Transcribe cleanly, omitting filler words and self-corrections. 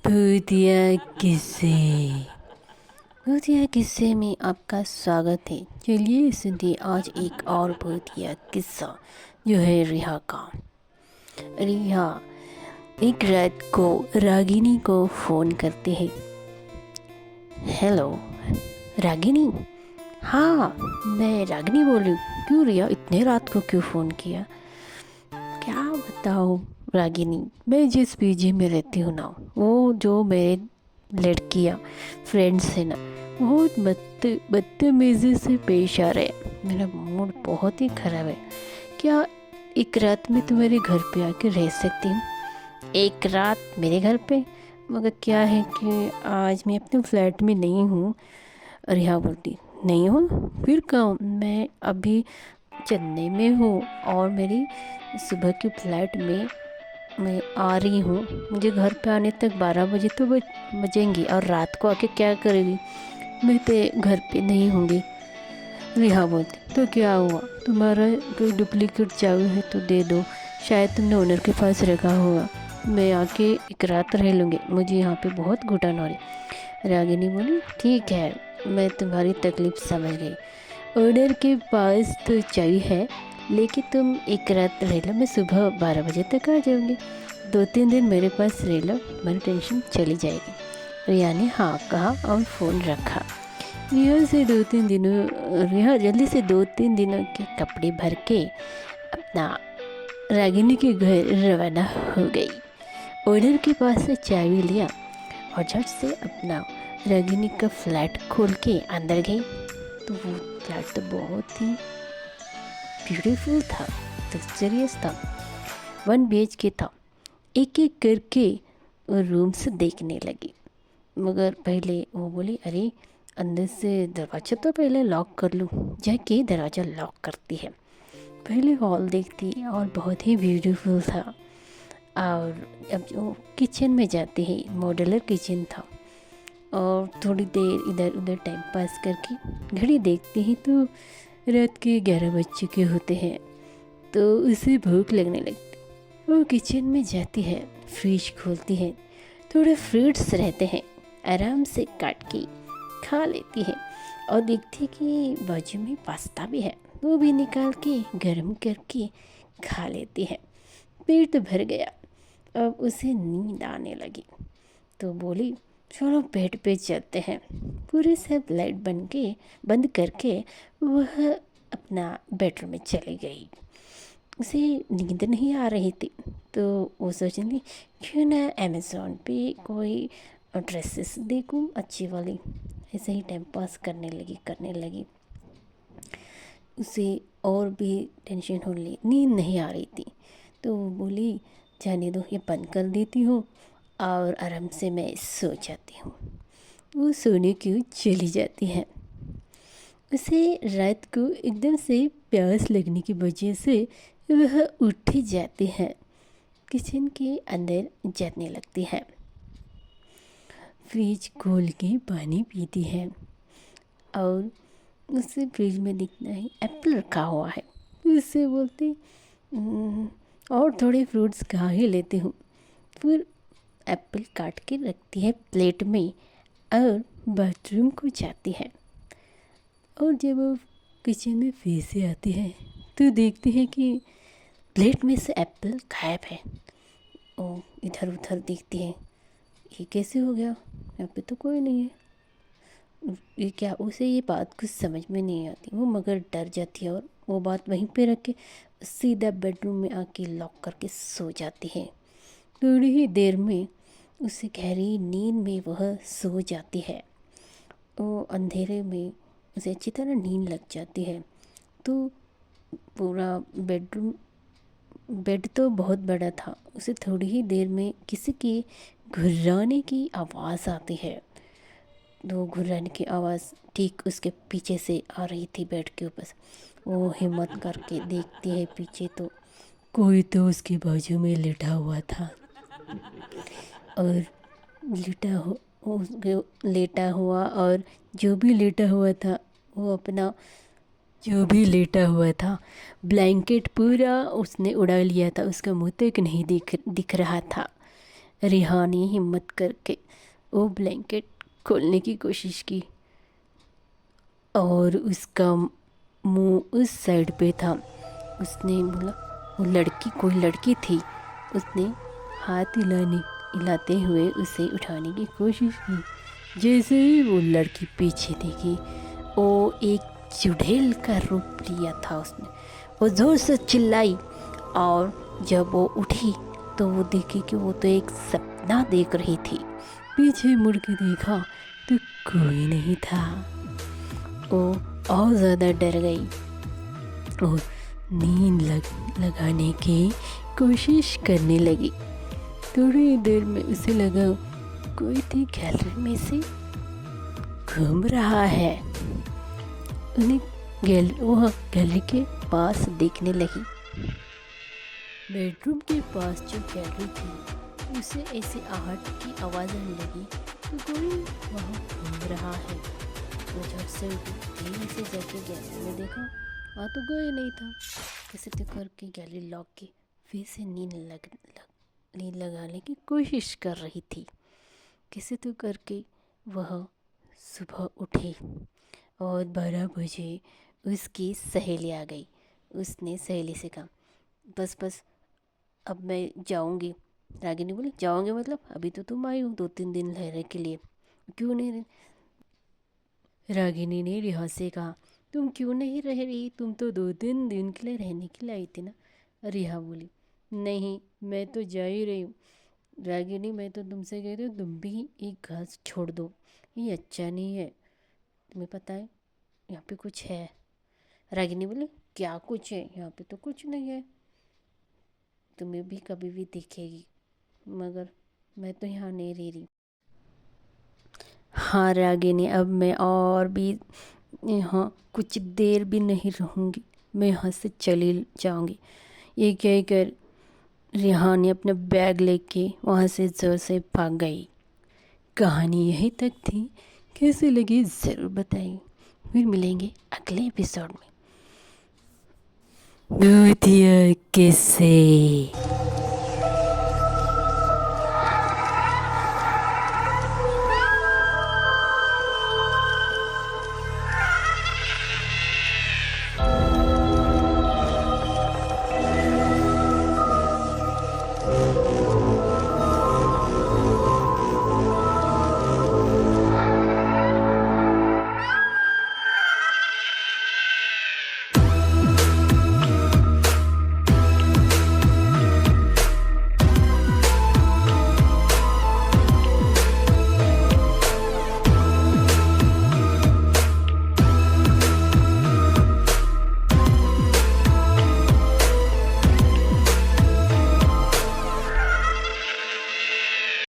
भूतिया किस्से। भूतिया किस्से में आपका स्वागत है। चलिए सुनिए आज एक और भूतिया किस्सा जो है रिहा का। रिहा एक रात को रागिनी को फ़ोन करते हैं। हेलो रागिनी। हाँ मैं रागिनी बोल रही हूँ। क्यों रिया इतने रात को क्यों फ़ोन किया? क्या बताऊँ रागिनी, मैं जिस पीजी में रहती हूँ ना, वो जो मेरे लड़कियाँ फ्रेंड्स हैं ना, बहुत बदतमीज़ी से पेश आ रहे हैं। मेरा मूड बहुत ही ख़राब है। क्या एक रात में तुम्हारे घर पे आके रह सकती हूँ? एक रात मेरे घर पे? मगर क्या है कि आज मैं अपने फ्लैट में नहीं हूँ। रिहा बोलती नहीं हो फिर कहाँ? मैं अभी चेन्नई में हूँ और मेरी सुबह की फ्लाइट में मैं आ रही हूँ। मुझे घर पे आने तक 12 बजे तो बजेंगी और रात को आके क्या करेगी? मैं तो घर पे नहीं होंगी। रिहा बोलती तो क्या हुआ? तुम्हारा कोई डुप्लीकेट चाबी है तो दे दो, शायद तुमने ओनर के पास रखा होगा। मैं आके एक रात रह लूँगी, मुझे यहाँ पे बहुत घुटन हो रही। रागिनी बोली ठीक है, मैं तुम्हारी तकलीफ़ समझ गई। ओनर के पास तो चाबी है, लेकिन तुम एक रात रह लो, मैं सुबह 12 बजे तक आ जाऊँगी। 2-3 दिन मेरे पास रह लो, मेरी टेंशन चली जाएगी। रिया ने हाँ कहा और फ़ोन रखा। रिया जल्दी से 2-3 दिनों के कपड़े भर के अपना रागिनी के घर रवाना हो गई। ओनर के पास से चाबी लिया और झट से अपना रागिनी का फ्लैट खोल के अंदर गई। तो वो फ्लैट तो बहुत ही ब्यूटीफुल था, लग्जरियस था, 1 BHK था। एक एक करके रूम्स देखने लगी, मगर पहले वो बोली अरे अंदर से दरवाज़ा तो पहले लॉक कर लूँ। जाके दरवाज़ा लॉक करती है, पहले हॉल देखती और बहुत ही ब्यूटीफुल था। और अब जो किचन में जाती है, मॉड्यूलर किचन था, और थोड़ी देर इधर उधर टाइम पास करके घड़ी देखती हैं तो रात के 11 बज चुके होते हैं। तो उसे भूख लगने लगती। वो किचन में जाती है, फ्रिज खोलती है, थोड़े फ्रूट्स रहते हैं, आराम से काट के खा लेती है और देखती है कि बाजू में पास्ता भी है, वो भी निकाल के गर्म करके खा लेती है। पेट भर गया, अब उसे नींद आने लगी तो बोली चलो बेड पे चलते हैं। पूरे सब लाइट बंद करके वह अपना बेडरूम में चली गई। उसे नींद नहीं आ रही थी तो वो सोचने क्यों ना अमेज़ॉन पे कोई ड्रेसेस देखूं अच्छी वाली। ऐसे ही टाइम पास करने लगी। उसे और भी टेंशन हो रही, नींद नहीं आ रही थी तो वो बोली जाने दो, ये बंद कर देती हूँ और आराम से मैं सो जाती हूँ। वो सोने की चली जाती है। उसे रात को एकदम से प्यास लगने की वजह से वह उठ जाती है, किचन के अंदर जाने लगती है, फ्रिज खोल के पानी पीती है और उसे फ्रिज में दिखना है एप्पल रखा हुआ है। उससे बोलती और थोड़े फ्रूट्स खा ही लेती हूँ। फिर एप्पल काट के रखती है प्लेट में और बाथरूम को जाती है। और जब वो किचन में फिर से आती है तो देखती है कि प्लेट में से एप्पल गायब है। वो इधर उधर देखती है, ये कैसे हो गया, यहाँ पे तो कोई नहीं है, ये क्या? उसे ये बात कुछ समझ में नहीं आती, वो मगर डर जाती है और वो बात वहीं पे रख के सीधा बेडरूम में आके लॉक करके सो जाती है। थोड़ी ही देर में उसे गहरी नींद में वह सो जाती है। वो अंधेरे में उसे अच्छी तरह नींद लग जाती है। तो पूरा बेड तो बहुत बड़ा था, उसे थोड़ी ही देर में किसी की घुर्राने की आवाज़ आती है। तो घुर्राने की आवाज़ ठीक उसके पीछे से आ रही थी बेड के ऊपर। वो हिम्मत करके देखती है पीछे तो कोई तो उसके बाजू में लेटा हुआ था और लेटा हुआ और जो भी लेटा हुआ था वो अपना जो भी लेटा हुआ था ब्लैंकेट पूरा उसने उड़ा लिया था, उसका मुंह तक नहीं दिख रहा था। रिहा ने हिम्मत करके वो ब्लैंकेट खोलने की कोशिश की और उसका मुंह उस साइड पे था। उसने बोला, वो लड़की कोई लड़की थी। उसने हाथ हिलाते हुए उसे उठाने की कोशिश की। जैसे ही वो लड़की पीछे देखी, वो एक चुड़ैल का रूप लिया था उसने। वो ज़ोर से चिल्लाई और जब वो उठी तो वो देखी कि वो तो एक सपना देख रही थी। पीछे मुड़ के देखा तो कोई नहीं था। वो और ज़्यादा डर गई और नींद लगाने की कोशिश करने लगी। थोड़ी देर में उसे लगा कोई थी गैलरी में से घूम रहा है। उन्हें वह गैलरी के पास देखने लगी। बेडरूम के पास जो गैलरी थी उसे ऐसी आहट की आवाज़ आने लगी कि कोई वहाँ घूम रहा है। वो झट से उठी, धीरे से जाके गैलरी में देखा, वहाँ तो कोई नहीं था। कैसे तो करके गैलरी लॉक की फिर से नींद लगाने की कोशिश कर रही थी। कैसे तो करके वह सुबह उठी और 12 बजे उसकी सहेली आ गई। उसने सहेली से कहा, बस अब मैं जाऊंगी। रागिनी बोली, जाओगे मतलब? अभी तो तुम आई हो 2-3 दिन रहने के लिए, क्यों नहीं रह? रागिनी ने रिहा से कहा, तुम क्यों नहीं रह रही? तुम तो 2-3 दिन के लिए रहने के लिए आई थी ना। रिहा बोली, नहीं मैं तो जा ही रही हूँ। रागिनी मैं तो तुमसे कह रही हूँ तुम भी एक घास छोड़ दो, ये अच्छा नहीं है। तुम्हें पता है यहाँ पे कुछ है। रागिनी बोली, क्या कुछ है? यहाँ पे तो कुछ नहीं है, तुम्हें भी कभी भी दिखेगी, मगर मैं तो यहाँ नहीं रह रही। हाँ रागिनी, अब मैं और भी यहाँ कुछ देर भी नहीं रहूँगी, मैं यहाँ से चली जाऊँगी। ये कहकर रिहा ने अपना बैग लेके वहाँ से ज़ोर से भाग गई। कहानी यहीं तक थी। कैसी लगी ज़रूर बताइए। फिर मिलेंगे अगले एपिसोड में। भूतिया किस्से।